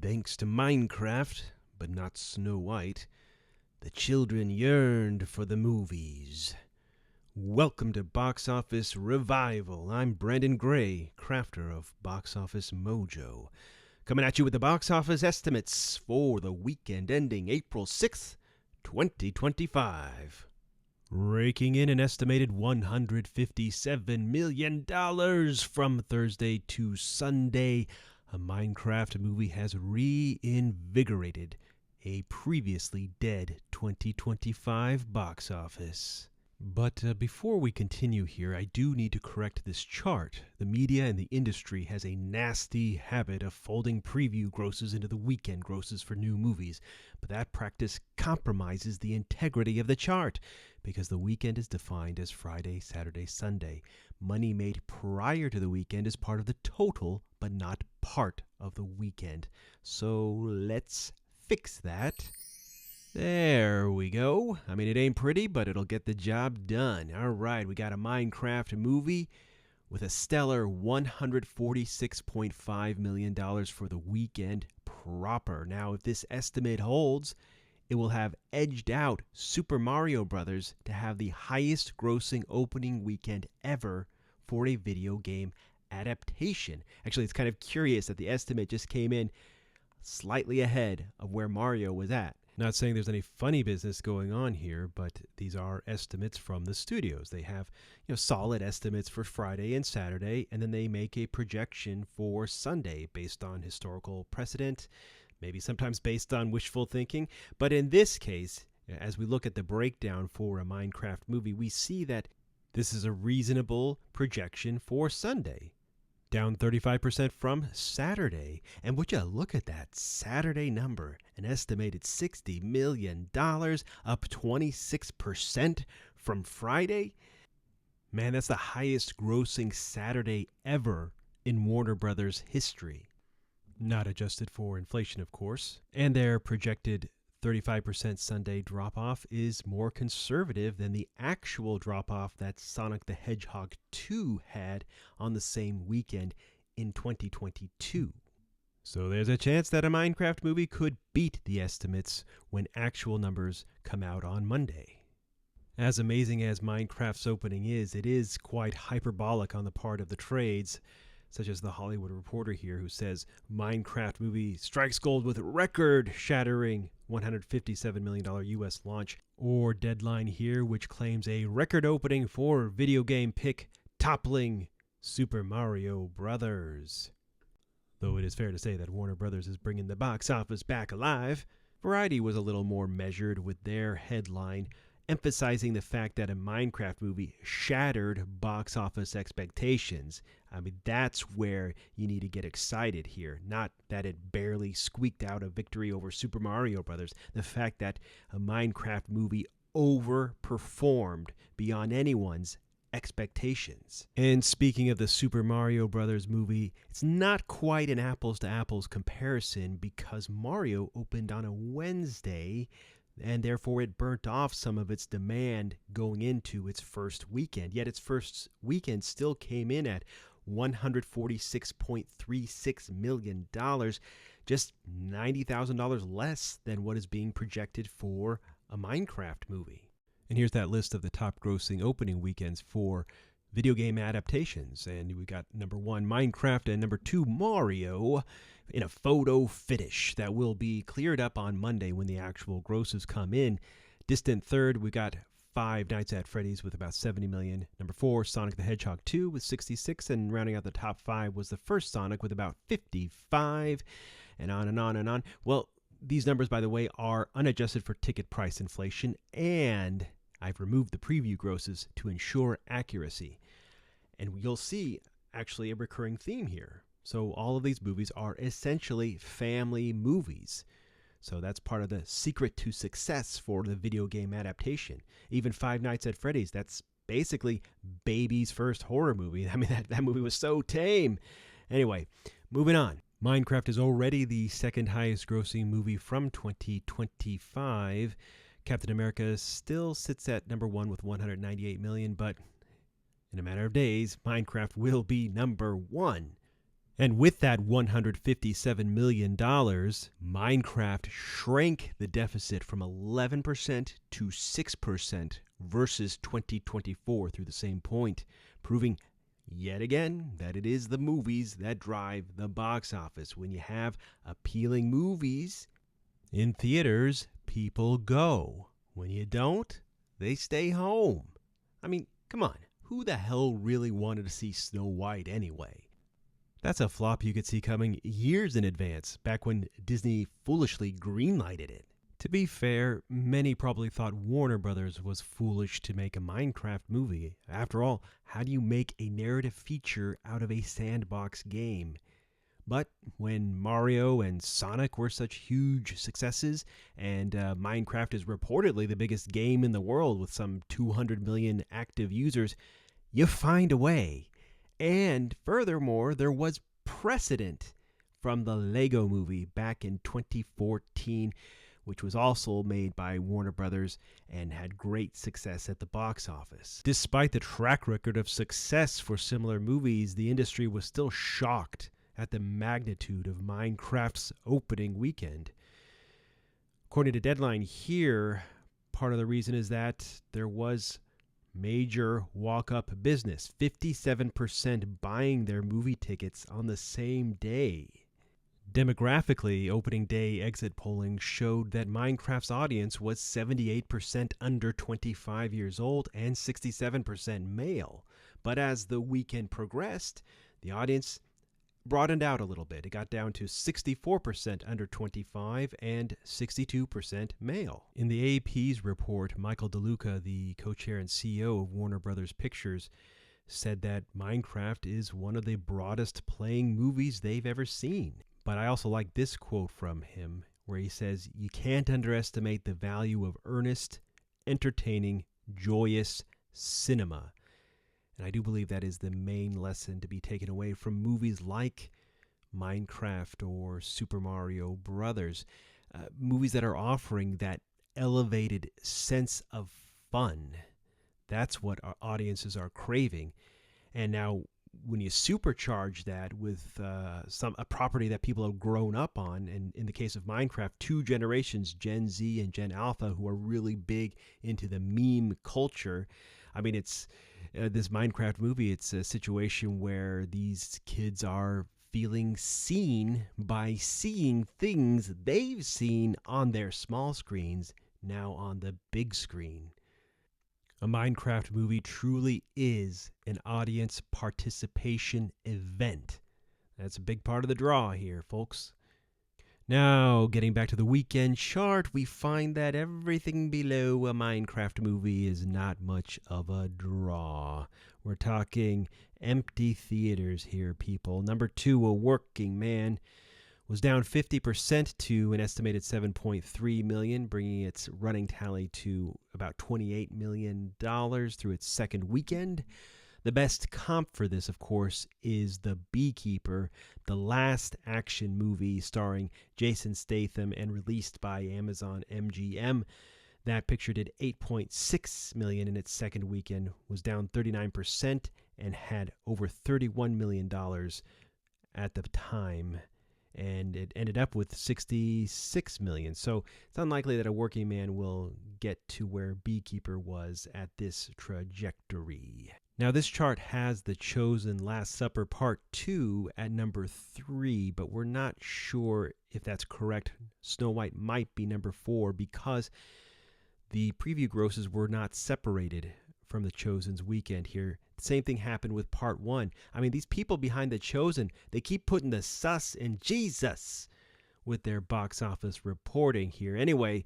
Thanks to Minecraft, but not Snow White, the children yearned for the movies. Welcome to Box Office Revival. I'm Brandon Gray, crafter of Box Office Mojo, coming at you with the box office estimates for the weekend ending April 6th, 2025. Raking in an estimated $157 million from Thursday to Sunday, a Minecraft movie has reinvigorated a previously dead 2025 box office. But before we continue here, I do need to correct this chart. The media and the industry has a nasty habit of folding preview grosses into the weekend grosses for new movies, but that practice compromises the integrity of the chart, because the weekend is defined as Friday, Saturday, Sunday. Money made prior to the weekend is part of the total, but not part of the weekend. So let's fix that. There we go. I mean, it ain't pretty, but it'll get the job done. All right, we got a Minecraft movie with a stellar $146.5 million for the weekend proper. Now, if this estimate holds, it will have edged out Super Mario Bros. To have the highest grossing opening weekend ever for a video game adaptation. Actually, it's kind of curious that the estimate just came in slightly ahead of where Mario was at. Not saying there's any funny business going on here, but these are estimates from the studios. They have, solid estimates for Friday and Saturday, and then they make a projection for Sunday based on historical precedent, maybe sometimes based on wishful thinking. But in this case, as we look at the breakdown for a Minecraft movie, we see that this is a reasonable projection for Sunday. Down 35% from Saturday. And would you look at that Saturday number, an estimated $60 million, up 26% from Friday? Man, that's the highest grossing Saturday ever in Warner Brothers history. Not adjusted for inflation, of course. And their projected 35% Sunday drop-off is more conservative than the actual drop-off that Sonic the Hedgehog 2 had on the same weekend in 2022. So there's a chance that a Minecraft movie could beat the estimates when actual numbers come out on Monday. As amazing as Minecraft's opening is, it is quite hyperbolic on the part of the trades, such as the Hollywood Reporter here, who says Minecraft movie strikes gold with record-shattering $157 million U.S. launch, or Deadline here, which claims a record opening for video game pick toppling Super Mario Brothers. Though it is fair to say that Warner Brothers is bringing the box office back alive, Variety was a little more measured with their headline, emphasizing the fact that a Minecraft movie shattered box office expectations. I mean, that's where you need to get excited here. Not that it barely squeaked out a victory over Super Mario Bros. The fact that a Minecraft movie overperformed beyond anyone's expectations. And speaking of the Super Mario Bros. Movie, it's not quite an apples-to-apples comparison because Mario opened on a Wednesday, and therefore it burnt off some of its demand going into its first weekend. Yet its first weekend still came in at $146.36 million, just $90,000 less than what is being projected for a Minecraft movie. And here's that list of the top grossing opening weekends for video game adaptations. And we got number 1, Minecraft, and number 2, Mario, in a photo finish that will be cleared up on Monday when the actual grosses come in. Distant third, we got Five Nights at Freddy's with about $70 million. Number 4, Sonic the Hedgehog 2 with $66, and rounding out the top 5 was the first Sonic with about $55, and on and on and on. Well, these numbers, by the way, are unadjusted for ticket price inflation, and I've removed the preview grosses to ensure accuracy. And you'll see actually a recurring theme here. So all of these movies are essentially family movies. So that's part of the secret to success for the video game adaptation. Even Five Nights at Freddy's, that's basically baby's first horror movie. I mean, that movie was so tame. Anyway, moving on. Minecraft is already the second highest grossing movie from 2025. Captain America still sits at number 1 with $198 million, but in a matter of days, Minecraft will be number 1. And with that $157 million, Minecraft shrank the deficit from 11% to 6% versus 2024 through the same point, proving yet again that it is the movies that drive the box office. When you have appealing movies in theaters, people go. When you don't, they stay home. I mean, come on, who the hell really wanted to see Snow White anyway? That's a flop you could see coming years in advance, back when Disney foolishly greenlighted it. To be fair, many probably thought Warner Brothers was foolish to make a Minecraft movie. After all, how do you make a narrative feature out of a sandbox game? But when Mario and Sonic were such huge successes, and Minecraft is reportedly the biggest game in the world with some 200 million active users, you find a way. And furthermore, there was precedent from the Lego movie back in 2014, which was also made by Warner Brothers and had great success at the box office. Despite the track record of success for similar movies, the industry was still shocked at the magnitude of Minecraft's opening weekend. According to Deadline here, part of the reason is that there was major walk-up business, 57% buying their movie tickets on the same day. Demographically, opening day exit polling showed that Minecraft's audience was 78% under 25 years old and 67% male. But as the weekend progressed, the audience broadened out a little bit. It got down to 64% under 25 and 62% male. In the AP's report, Michael DeLuca, the co-chair and CEO of Warner Brothers Pictures, said that Minecraft is one of the broadest playing movies they've ever seen. But I also like this quote from him, where he says, "You can't underestimate the value of earnest, entertaining, joyous cinema." And I do believe that is the main lesson to be taken away from movies like Minecraft or Super Mario Brothers. Movies that are offering that elevated sense of fun. That's what our audiences are craving. And now when you supercharge that with a property that people have grown up on, and in the case of Minecraft, 2 generations, Gen Z and Gen Alpha, who are really big into the meme culture. I mean, it's this Minecraft movie, it's a situation where these kids are feeling seen by seeing things they've seen on their small screens now on the big screen. A Minecraft movie truly is an audience participation event. That's a big part of the draw here, folks. Now, getting back to the weekend chart, we find that everything below a Minecraft movie is not much of a draw. We're talking empty theaters here, people. Number 2, A Working Man, was down 50% to an estimated 7.3 million, bringing its running tally to about $28 million through its second weekend. The best comp for this, of course, is The Beekeeper, the last action movie starring Jason Statham and released by Amazon MGM. That picture did $8.6 million in its second weekend, was down 39%, and had over $31 million at the time. And it ended up with $66 million. So it's unlikely that A Working Man will get to where Beekeeper was at this trajectory. Now, this chart has The Chosen Last Supper Part 2 at number 3, but we're not sure if that's correct. Snow White might be number 4 because the preview grosses were not separated from The Chosen's weekend here. The same thing happened with Part 1. I mean, these people behind The Chosen, they keep putting the sus in Jesus with their box office reporting here. Anyway,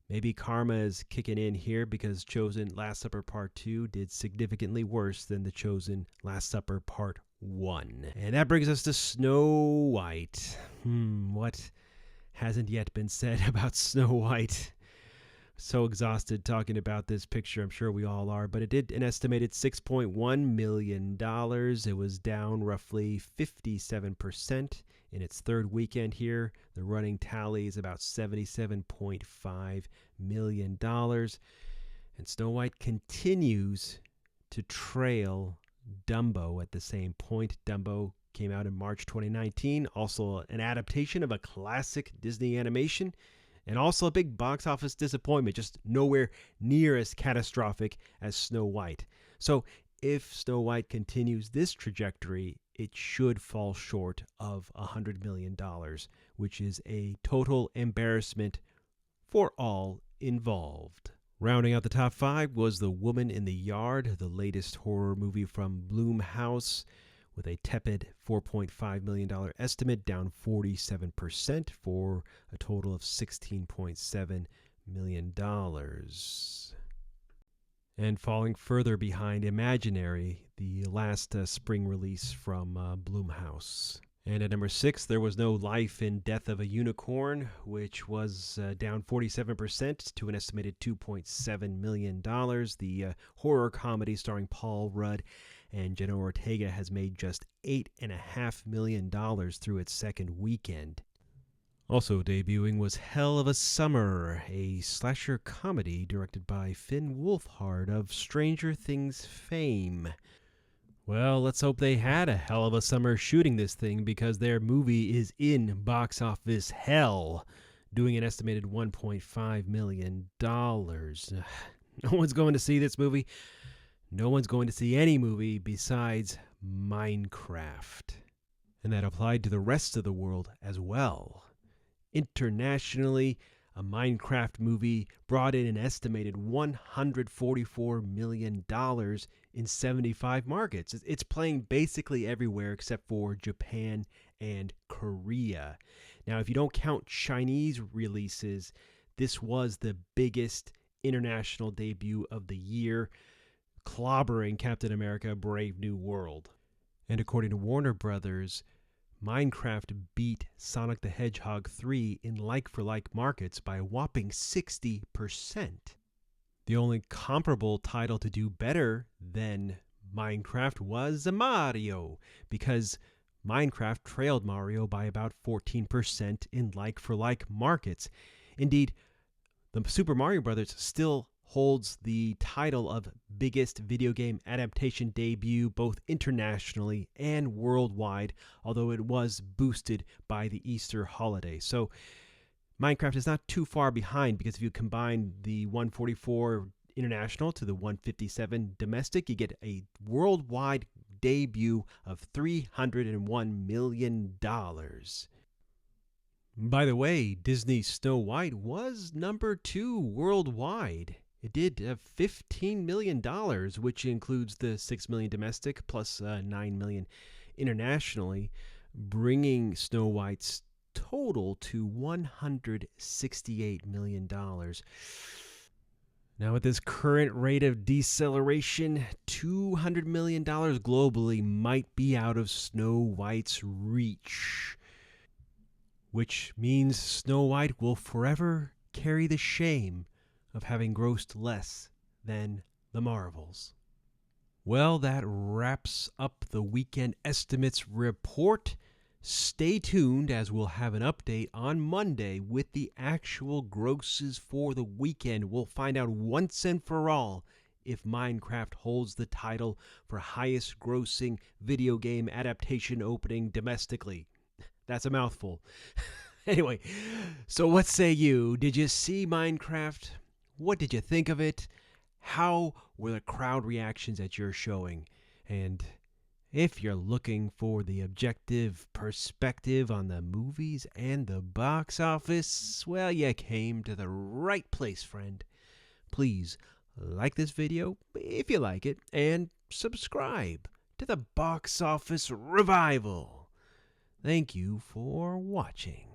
maybe karma is kicking in here because Chosen Last Supper Part 2 did significantly worse than The Chosen Last Supper Part 1. And that brings us to Snow White. What hasn't yet been said about Snow White? So exhausted talking about this picture, I'm sure we all are, but it did an estimated $6.1 million. It was down roughly 57% in its third weekend here. The running tally is about $77.5 million. And Snow White continues to trail Dumbo at the same point. Dumbo came out in March 2019. Also an adaptation of a classic Disney animation. And also a big box office disappointment, just nowhere near as catastrophic as Snow White. So if Snow White continues this trajectory, it should fall short of $100 million, which is a total embarrassment for all involved. Rounding out the top 5 was The Woman in the Yard, the latest horror movie from Blumhouse, with a tepid $4.5 million estimate, down 47% for a total of $16.7 million. And falling further behind Imaginary, the last spring release from Blumhouse. And at number 6, there was No Life and Death of a Unicorn, which was down 47% to an estimated $2.7 million. The horror comedy starring Paul Rudd and Jenna Ortega has made just $8.5 million through its second weekend. Also debuting was Hell of a Summer, a slasher comedy directed by Finn Wolfhard of Stranger Things fame. Well, let's hope they had a hell of a summer shooting this thing, because their movie is in box office hell, doing an estimated $1.5 million. No one's going to see this movie. No one's going to see any movie besides Minecraft. And that applied to the rest of the world as well. Internationally, a Minecraft movie brought in an estimated $144 million in 75 markets. It's playing basically everywhere except for Japan and Korea. Now, if you don't count Chinese releases, this was the biggest international debut of the year, clobbering Captain America: Brave New World. And according to Warner Brothers, Minecraft beat Sonic the Hedgehog 3 in like-for-like markets by a whopping 60%. The only comparable title to do better than Minecraft was Mario, because Minecraft trailed Mario by about 14% in like-for-like markets. Indeed, the Super Mario Bros. Still holds the title of biggest video game adaptation debut both internationally and worldwide, although it was boosted by the Easter holiday. So Minecraft is not too far behind, because if you combine the 144 international to the 157 domestic, you get a worldwide debut of $301 million. By the way, Disney's Snow White was number 2 worldwide. It did $15 million, which includes the $6 million domestic plus $9 million internationally, bringing Snow White's total to $168 million. Now, at this current rate of deceleration, $200 million globally might be out of Snow White's reach, which means Snow White will forever carry the shame of having grossed less than the Marvels. Well, that wraps up the Weekend Estimates report. Stay tuned, as we'll have an update on Monday with the actual grosses for the weekend. We'll find out once and for all if Minecraft holds the title for highest grossing video game adaptation opening domestically. That's a mouthful. Anyway, so what say you? Did you see Minecraft? What did you think of it? How were the crowd reactions at your showing? And if you're looking for the objective perspective on the movies and the box office, well, you came to the right place, friend. Please like this video if you like it, and subscribe to the Box Office Revival. Thank you for watching.